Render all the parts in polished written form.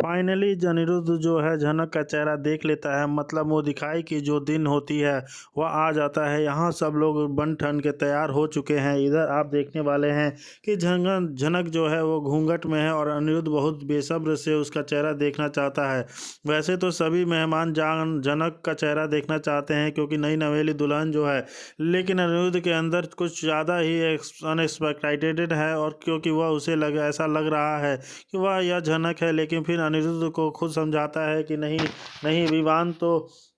Finally Anirudh जो है झनक का चेहरा देख लेता है। मतलब वो दिखाई की जो दिन होती है वह आ जाता है। यहाँ सब लोग बन ठन के तैयार हो चुके हैं। इधर आप देखने वाले हैं कि झनक जो है वो घूंघट में है और अनिरुद्ध बहुत बेसब्र से उसका चेहरा देखना चाहता है। वैसे तो सभी मेहमान झनक का चेहरा देखना चाहते हैं क्योंकि नई नवेली दुल्हन जो है, लेकिन अनिरुद्ध के अंदर कुछ ज़्यादा ही अनएक्सपेक्टेड है। और क्योंकि वह उसे ऐसा लग रहा है कि वह यह झनक है, लेकिन फिर अनिरुद्ध को खुद समझाता है कि नहीं नहीं, विवान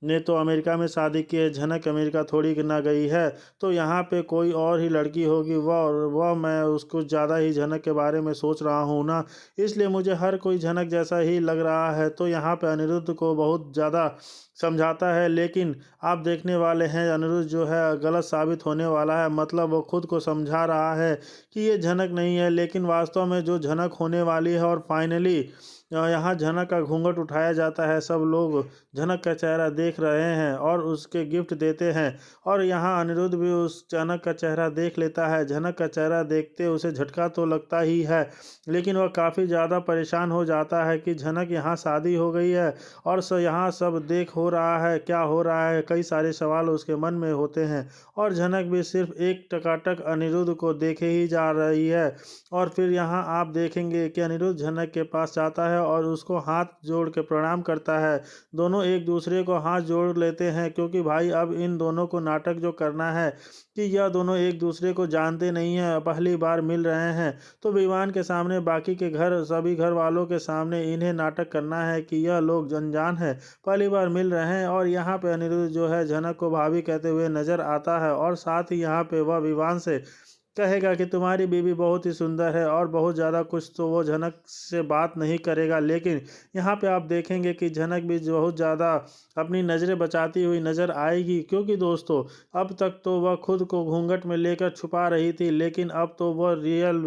ने तो अमेरिका में शादी की है, झनक अमेरिका थोड़ी ना गई है। तो यहाँ पे कोई और ही लड़की होगी, वह मैं उसको ज़्यादा ही झनक के बारे में सोच रहा हूँ ना, इसलिए मुझे हर कोई झनक जैसा ही लग रहा है। तो यहाँ पे अनिरुद्ध को बहुत ज़्यादा समझाता है, लेकिन आप देखने वाले हैं अनिरुद्ध जो है गलत साबित होने वाला है। मतलब वो खुद को समझा रहा है कि ये झनक नहीं है, लेकिन वास्तव में जो झनक होने वाली है। और फाइनली यहाँ झनक का घूंघट उठाया जाता है। सब लोग झनक का चेहरा देख रहे हैं और उसके गिफ्ट देते हैं। और यहाँ अनिरुद्ध भी उस झनक का चेहरा देख लेता है। झनक का चेहरा देखते उसे झटका तो लगता ही है, लेकिन वह काफ़ी ज़्यादा परेशान हो जाता है कि झनक यहाँ शादी हो गई है और यहाँ सब देख हो रहा है, क्या हो रहा है। कई सारे सवाल उसके मन में होते हैं और झनक भी सिर्फ एक टकाटक अनिरुद्ध को देखे ही जा रही है। और फिर यहाँ आप देखेंगे कि अनिरुद्ध झनक के पास जाता है और उसको हाथ जोड़ के प्रणाम करता है। दोनों एक दूसरे को हाथ जोड़ लेते हैं क्योंकि भाई अब इन दोनों को नाटक जो करना है कि यह दोनों एक दूसरे को जानते नहीं हैं, पहली बार मिल रहे हैं। तो विवान के सामने, बाकी के सभी घर वालों के सामने इन्हें नाटक करना है कि यह लोग अनजान है, पहली बार मिल रहे हैं। और यहाँ पे अनिरुद्ध जो है झनक को भाभी कहते हुए नजर आता है और साथ ही यहाँ पे वह विवान से कहेगा कि तुम्हारी बीवी बहुत ही सुंदर है और बहुत ज़्यादा कुछ। तो वो झनक से बात नहीं करेगा, लेकिन यहाँ पे आप देखेंगे कि झनक भी बहुत ज़्यादा अपनी नज़रें बचाती हुई नज़र आएगी। क्योंकि दोस्तों अब तक तो वह खुद को घूंघट में लेकर छुपा रही थी, लेकिन अब तो वह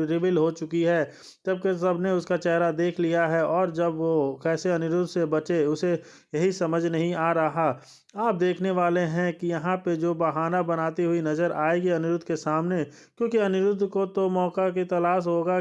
रिवील हो चुकी है। तब के सबने उसका चेहरा देख लिया है और जब वो कैसे अनिरुद्ध से बचे उसे यही समझ नहीं आ रहा। आप देखने वाले हैं कि यहाँ पे जो बहाना बनाती हुई नज़र आएगी अनिरुद्ध के सामने, क्योंकि अनिरुद्ध को तो मौका की तलाश होगा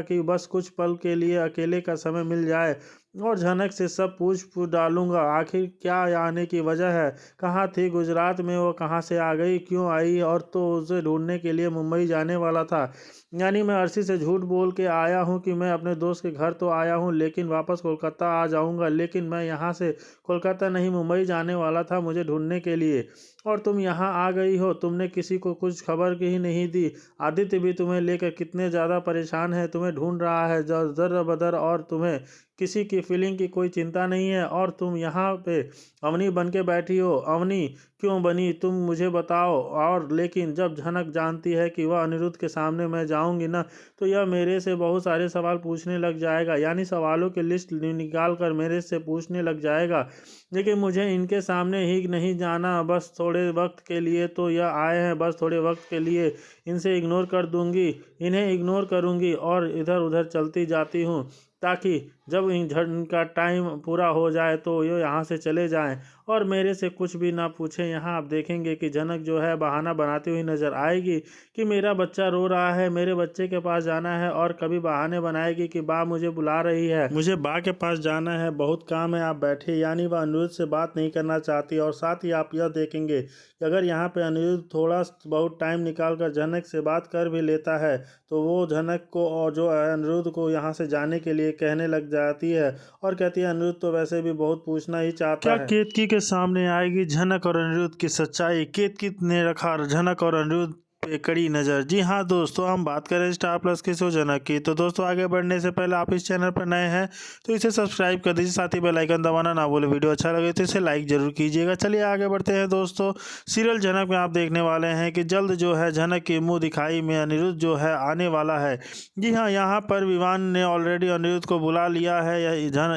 कि बस कुछ पल के लिए अकेले का समय मिल जाए और झनक से सब पूछ डालूंगा। आखिर क्या आने की वजह है, कहाँ थी गुजरात में, वो कहाँ से आ गई, क्यों आई। और तो उसे ढूंढने के लिए मुंबई जाने वाला था। यानी मैं अर्शी से झूठ बोल के आया हूँ कि मैं अपने दोस्त के घर तो आया हूँ, लेकिन वापस कोलकाता आ जाऊँगा। लेकिन मैं यहाँ से कोलकाता नहीं, मुंबई जाने वाला था मुझे ढूंढने के लिए, और तुम यहाँ आ गई हो। तुमने किसी को कुछ खबर ही नहीं दी। आदित्य भी तुम्हें लेकर कितने ज़्यादा परेशान है, तुम्हें ढूंढ रहा है दर बदर, और तुम्हें किसी की फीलिंग की कोई चिंता नहीं है। और तुम यहाँ पे अवनी बन के बैठी हो। अवनी क्यों बनी तुम, मुझे बताओ। और लेकिन जब झनक जानती है कि वह अनिरुद्ध के सामने मैं जाऊंगी ना, तो यह मेरे से बहुत सारे सवाल पूछने लग जाएगा। यानी सवालों की लिस्ट निकाल कर मेरे से पूछने लग जाएगा। लेकिन मुझे इनके सामने ही नहीं जाना, बस थोड़े वक्त के लिए तो यह आए हैं, बस थोड़े वक्त के लिए इनसे इग्नोर कर दूंगी, इन्हें इग्नोर करूंगी और इधर उधर चलती जाती हूँ, ताकि जब इनका टाइम पूरा हो जाए तो ये यहाँ से चले जाएं और मेरे से कुछ भी ना पूछें। यहाँ आप देखेंगे कि झनक जो है बहाना बनाती हुई नज़र आएगी कि मेरा बच्चा रो रहा है, मेरे बच्चे के पास जाना है। और कभी बहाने बनाएगी कि बा मुझे बुला रही है, मुझे बा के पास जाना है, बहुत काम है, आप बैठे। यानी वह अनिरुद्ध से बात नहीं करना चाहती। और साथ ही आप यह देखेंगे कि अगर यहाँ पे अनिरुद्ध थोड़ा बहुत टाइम निकाल कर झनक से बात कर भी लेता है तो वो झनक को और जो अनिरुद्ध को यहाँ से जाने के लिए कहने लग जाती है और कहती है अनिरुद्ध तो वैसे भी बहुत पूछना ही चाहता है। क्या केतकी के सामने आएगी झनक और अनिरुद्ध की सच्चाई? केतकी ने रखा झनक और अनिरुद्ध पे कड़ी नज़र। जी हाँ दोस्तों, हम बात करें स्टार प्लस के शो झनक की। तो दोस्तों आगे बढ़ने से पहले आप इस चैनल पर नए हैं तो इसे सब्सक्राइब कर दीजिए, साथ ही बेल आइकन दबाना ना भूलें। वीडियो अच्छा लगे तो इसे लाइक जरूर कीजिएगा। चलिए आगे बढ़ते हैं दोस्तों। सीरियल झनक में आप देखने वाले हैं कि जल्द जो है झनक की मुँह दिखाई में अनिरुद्ध जो है आने वाला है। जी हाँ, यहाँ पर विवान ने ऑलरेडी अनिरुद्ध को बुला लिया है।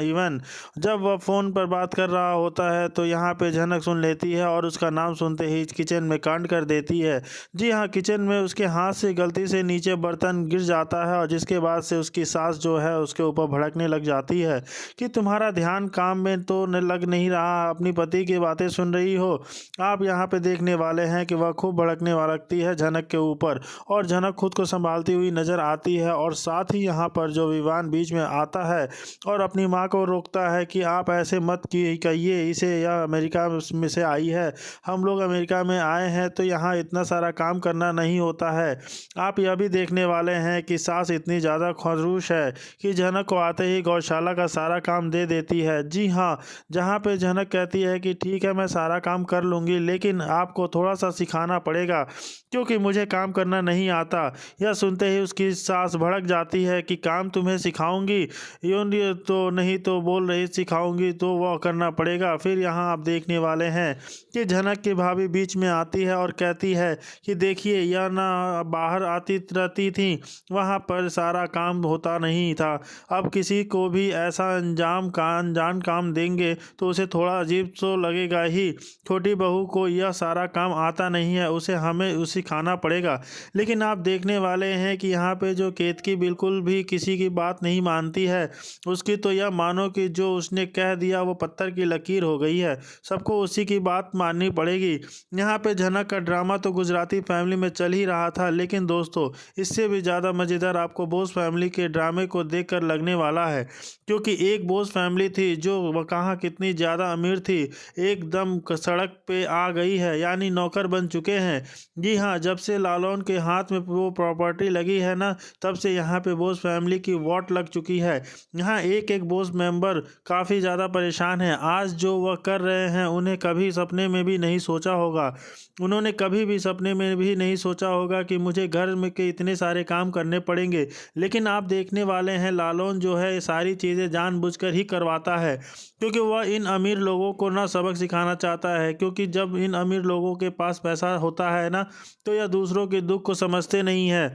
इवन जब वह फ़ोन पर बात कर रहा होता है तो यहाँ पे झनक सुन लेती है और उसका नाम सुनते ही किचन में कांड कर देती है। जी हाँ, किचन में उसके हाथ से गलती से नीचे बर्तन गिर जाता है और जिसके बाद से उसकी सास जो है उसके ऊपर भड़कने लग जाती है कि तुम्हारा ध्यान काम में तो लग नहीं रहा, अपनी पति की बातें सुन रही हो। आप यहाँ पे देखने वाले हैं कि वह खूब भड़कने लगती है झनक के ऊपर और झनक खुद को संभालती हुई नजर आती है और साथ ही यहाँ पर जो विवान बीच में आता है और अपनी माँ को रोकता है कि आप ऐसे मत कहिए इसे, यह अमेरिका में से आई है, हम लोग अमेरिका में आए हैं तो यहाँ इतना सारा काम करना नहीं होता है। आप यह भी देखने वाले हैं कि सास इतनी ज़्यादा खड़ूस है कि झनक को आते ही गौशाला का सारा काम दे देती है। जी हाँ, जहाँ पे झनक कहती है कि ठीक है मैं सारा काम कर लूँगी लेकिन आपको थोड़ा सा सिखाना पड़ेगा क्योंकि मुझे काम करना नहीं आता। यह सुनते ही उसकी सास भड़क जाती है कि काम तुम्हें सिखाऊंगी, यूं तो नहीं तो बोल रही सिखाऊंगी तो वह करना पड़ेगा। फिर यहाँ आप देखने वाले हैं कि झनक की भाभी बीच में आती है और कहती है कि देखिए यह ना बाहर आती रहती थी, वहाँ पर सारा काम होता नहीं था, अब किसी को भी ऐसा अनजान काम देंगे तो उसे थोड़ा अजीब तो लगेगा ही। छोटी बहू को यह सारा काम आता नहीं है, उसे हमें सिखाना पड़ेगा। लेकिन आप देखने वाले हैं कि यहाँ पे जो केतकी बिल्कुल भी किसी की बात नहीं मानती है, उसकी तो यह मानो कि जो उसने कह दिया वो पत्थर की लकीर हो गई है, सबको उसी की बात माननी पड़ेगी। यहाँ पे झनक का ड्रामा तो गुजराती फैमिली में चल ही रहा था, लेकिन दोस्तों इससे भी ज़्यादा मज़ेदार आपको बोस फैमिली के ड्रामे को देखकर लगने वाला है, क्योंकि एक बोस फैमिली थी जो वह कहाँ कितनी ज़्यादा अमीर थी, एकदम सड़क पे आ गई है, यानी नौकर बन चुके हैं। जी हाँ, जब से लालौन के हाथ में वो प्रॉपर्टी लगी है ना, तब से यहाँ पे बोस फैमिली की वोट लग चुकी है। यहाँ एक एक बोस मेंबर काफ़ी ज़्यादा परेशान है। आज जो वह कर रहे हैं उन्हें कभी सपने में भी नहीं सोचा होगा, उन्होंने कभी भी सपने में भी नहीं सोचा होगा कि मुझे घर में के इतने सारे काम करने पड़ेंगे। लेकिन आप देखने वाले हैं लालौन जो है ये सारी चीज़ें जानबूझकर ही करवाता है, क्योंकि वह इन अमीर लोगों को ना सबक सिखाना चाहता है। क्योंकि जब इन अमीर लोगों के पास पैसा होता है ना, तो यह दूसरों के दुख को समझते नहीं है,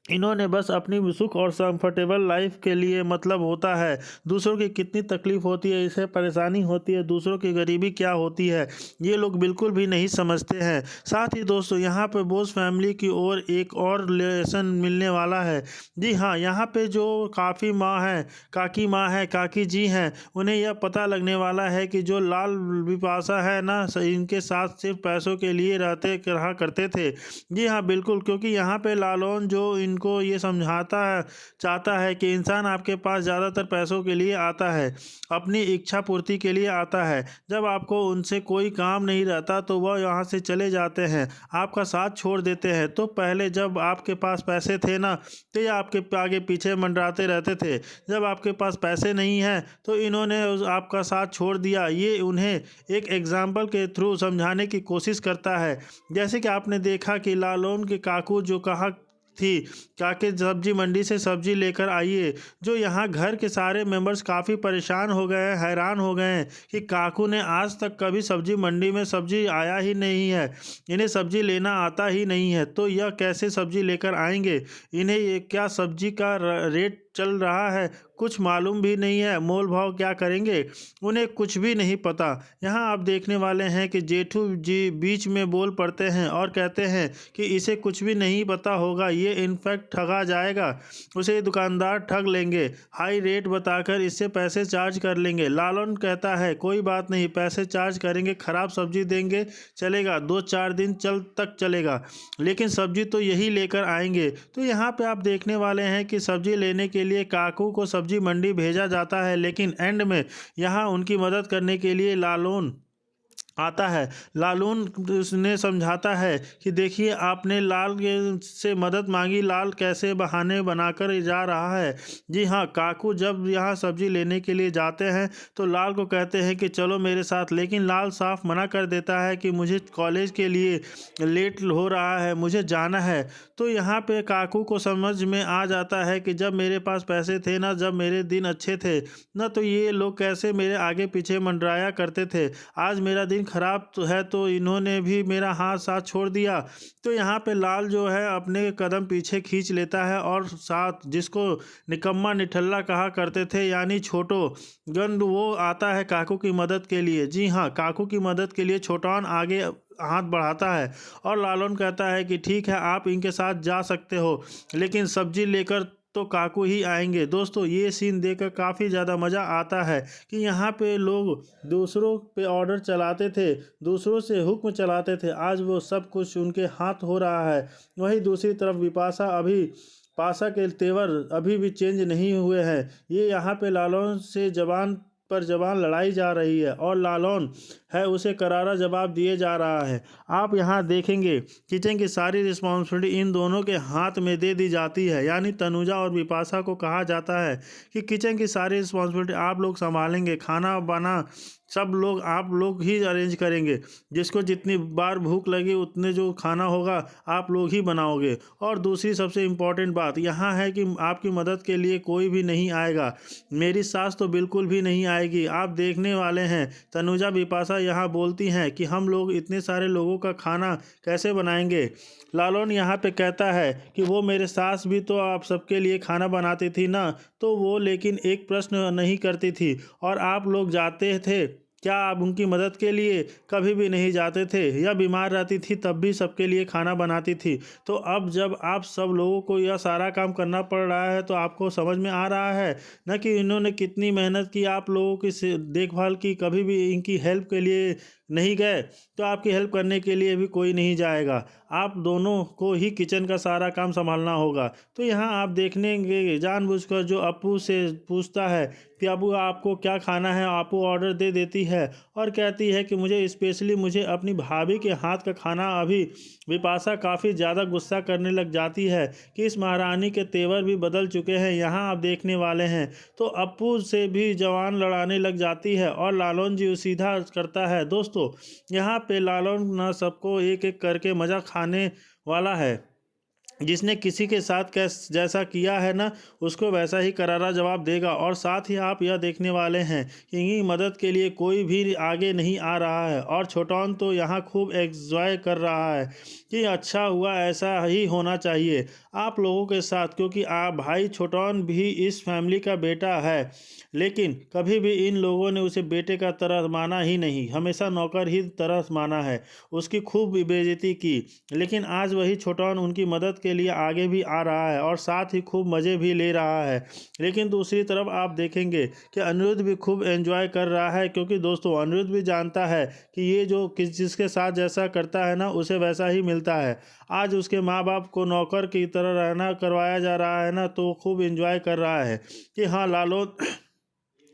इन्होंने बस अपनी सुख और कंफर्टेबल लाइफ के लिए मतलब होता है। दूसरों की कितनी तकलीफ़ होती है, इसे परेशानी होती है, दूसरों की गरीबी क्या होती है, ये लोग बिल्कुल भी नहीं समझते हैं। साथ ही दोस्तों यहाँ पे बोस फैमिली की ओर एक और लेसन मिलने वाला है। जी हाँ, यहाँ पे जो काफ़ी माँ है, काकी माँ है, काकी जी हैं, उन्हें यह पता लगने वाला है कि जो लाल बिपाशा है ना, इनके साथ सिर्फ पैसों के लिए रहा करते थे। जी हाँ बिल्कुल, क्योंकि यहाँ पे लालौन जो को ये समझाता है, चाहता है कि इंसान आपके पास ज़्यादातर पैसों के लिए आता है, अपनी इच्छा पूर्ति के लिए आता है। जब आपको उनसे कोई काम नहीं रहता तो वह यहाँ से चले जाते हैं, आपका साथ छोड़ देते हैं। तो पहले जब आपके पास पैसे थे ना, तो ये आपके आगे पीछे मंडराते रहते थे। जब आपके पास पैसे नहीं हैं तो इन्होंने आपका साथ छोड़ दिया। ये उन्हें एक एग्जाम्पल के थ्रू समझाने की कोशिश करता है। जैसे कि आपने देखा कि लालौन के काकू जो कहा थी काके सब्जी मंडी से सब्जी लेकर आइए, जो यहाँ घर के सारे मेंबर्स काफ़ी परेशान हो गए हैं, हैरान हो गए हैं कि काकू ने आज तक कभी सब्जी मंडी में सब्जी आया ही नहीं है, इन्हें सब्जी लेना आता ही नहीं है, तो यह कैसे सब्जी लेकर आएंगे, इन्हें ये क्या सब्जी का रेट चल रहा है कुछ मालूम भी नहीं है, मोल भाव क्या करेंगे, उन्हें कुछ भी नहीं पता। यहाँ आप देखने वाले हैं कि जेठू जी बीच में बोल पड़ते हैं और कहते हैं कि इसे कुछ भी नहीं पता होगा, ये इनफैक्ट ठगा जाएगा, उसे दुकानदार ठग लेंगे, हाई रेट बताकर इससे पैसे चार्ज कर लेंगे। लालौन कहता है कोई बात नहीं, पैसे चार्ज करेंगे, ख़राब सब्जी देंगे चलेगा, 2-4 दिन तक चलेगा, लेकिन सब्जी तो यही लेकर आएंगे। तो यहाँ पे आप देखने वाले हैं कि सब्जी लेने के लिए काकू को सब्जी मंडी भेजा जाता है, लेकिन एंड में यहाँ उनकी मदद करने के लिए लालौन आता है। लालून उसने समझाता है कि देखिए आपने लाल से मदद मांगी, लाल कैसे बहाने बनाकर जा रहा है। जी हाँ, काकू जब यहाँ सब्जी लेने के लिए जाते हैं तो लाल को कहते हैं कि चलो मेरे साथ, लेकिन लाल साफ मना कर देता है कि मुझे कॉलेज के लिए लेट हो रहा है, मुझे जाना है। तो यहाँ पे काकू को समझ में आ जाता है कि जब मेरे पास पैसे थे ना, जब मेरे दिन अच्छे थे ना, तो ये लोग कैसे मेरे आगे पीछे मंडराया करते थे, आज मेरा दिन खराब तो है तो इन्होंने भी मेरा हाथ साथ छोड़ दिया। तो यहाँ पे लाल जो है अपने कदम पीछे खींच लेता है और साथ जिसको निकम्मा निठल्ला कहा करते थे यानी छोटो गंद, वो आता है काकू की मदद के लिए। जी हाँ, काकू की मदद के लिए छोटान आगे हाथ बढ़ाता है और लालन कहता है कि ठीक है, आप इनके साथ जा सकते हो, लेकिन सब्जी लेकर तो काकू ही आएंगे। दोस्तों, ये सीन देखकर काफ़ी ज़्यादा मज़ा आता है कि यहाँ पे लोग दूसरों पे ऑर्डर चलाते थे, दूसरों से हुक्म चलाते थे, आज वो सब कुछ उनके हाथ हो रहा है। वहीं दूसरी तरफ पासा के तेवर अभी भी चेंज नहीं हुए हैं। ये यहाँ पे लालौन से जबान पर जबान लड़ाई जा रही है और लालौन है उसे करारा जवाब दिए जा रहा है। आप यहाँ देखेंगे किचन की सारी रिस्पॉन्सिबिलिटी इन दोनों के हाथ में दे दी जाती है, यानी तनुजा और बिपाशा को कहा जाता है कि किचन की सारी रिस्पॉन्सिबिलिटी आप लोग संभालेंगे, खाना बना सब लोग आप लोग ही अरेंज करेंगे, जिसको जितनी बार भूख लगी उतने जो खाना होगा आप लोग ही बनाओगे। और दूसरी सबसे इम्पॉर्टेंट बात यहाँ है कि आपकी मदद के लिए कोई भी नहीं आएगा, मेरी सास तो बिल्कुल भी नहीं आएगी। आप देखने वाले हैं तनुजा बिपाशा यहाँ बोलती हैं कि हम लोग इतने सारे लोगों का खाना कैसे बनाएंगे। लालौन यहाँ पे कहता है कि वो मेरे सास भी तो आप सबके लिए खाना बनाती थी ना, तो वो लेकिन एक प्रश्न नहीं करती थी और आप लोग जाते थे क्या? आप उनकी मदद के लिए कभी भी नहीं जाते थे, या बीमार रहती थी तब भी सबके लिए खाना बनाती थी। तो अब जब आप सब लोगों को यह सारा काम करना पड़ रहा है तो आपको समझ में आ रहा है न कि इन्होंने कितनी मेहनत की, आप लोगों की देखभाल की, कभी भी इनकी हेल्प के लिए नहीं गए तो आपकी हेल्प करने के लिए भी कोई नहीं जाएगा। आप दोनों को ही किचन का सारा काम संभालना होगा। तो यहाँ आप देखने जानबूझकर जो अप्पू से पूछता है कि अप्पू आपको क्या खाना है, अप्पू ऑर्डर दे देती है और कहती है कि मुझे अपनी भाभी के हाथ का खाना। अभी बिपाशा काफ़ी ज़्यादा गुस्सा करने लग जाती है कि इस महारानी के तेवर भी बदल चुके हैं, यहाँ आप देखने वाले हैं। तो अप्पू से भी जवान लड़ाने लग जाती है और लालौन जी सीधा करता है। दोस्तों, यहाँ पे लालौन न सबको एक एक करके मज़ा खाने वाला है, जिसने किसी के साथ जैसा किया है ना, उसको वैसा ही करारा जवाब देगा। और साथ ही आप यह देखने वाले हैं कि इनकी मदद के लिए कोई भी आगे नहीं आ रहा है और छोटौन तो यहाँ खूब एंजॉय कर रहा है कि अच्छा हुआ, ऐसा ही होना चाहिए आप लोगों के साथ, क्योंकि आप भाई छोटौन भी इस फैमिली का बेटा है, लेकिन कभी भी इन लोगों ने उसे बेटे का तरह माना ही नहीं, हमेशा नौकर ही तरह माना है, उसकी खूब बेइज्जती की। लेकिन आज वही छोटौन उनकी मदद के लिए आगे भी आ रहा है और साथ ही खूब मज़े भी ले रहा है। लेकिन दूसरी तरफ आप देखेंगे कि अनिरुद्ध भी खूब एंजॉय कर रहा है, क्योंकि दोस्तों अनिरुद्ध भी जानता है कि ये जो जिसके साथ जैसा करता है ना, उसे वैसा ही मिलता है। आज उसके माँ बाप को नौकर की तरह रहना करवाया जा रहा है ना, तो खूब एंजॉय कर रहा है कि हाँ, लालौन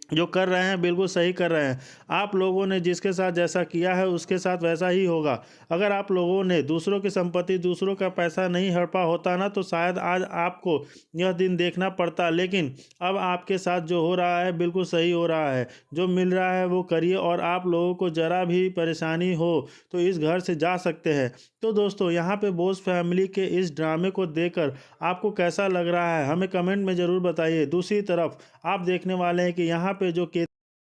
जो कर रहे हैं बिल्कुल सही कर रहे हैं। आप लोगों ने जिसके साथ जैसा किया है उसके साथ वैसा ही होगा। अगर आप लोगों ने दूसरों की संपत्ति, दूसरों का पैसा नहीं हड़पा होता ना, तो शायद आज आपको यह दिन देखना पड़ता। लेकिन अब आपके साथ जो हो रहा है बिल्कुल सही हो रहा है, जो मिल रहा है वो करिए, और आप लोगों को ज़रा भी परेशानी हो तो इस घर से जा सकते हैं। तो दोस्तों, यहाँ पे बोस फैमिली के इस ड्रामे को देखकर आपको कैसा लग रहा है, हमें कमेंट में ज़रूर बताइए। दूसरी तरफ आप देखने वाले हैं कि यहाँ पे जो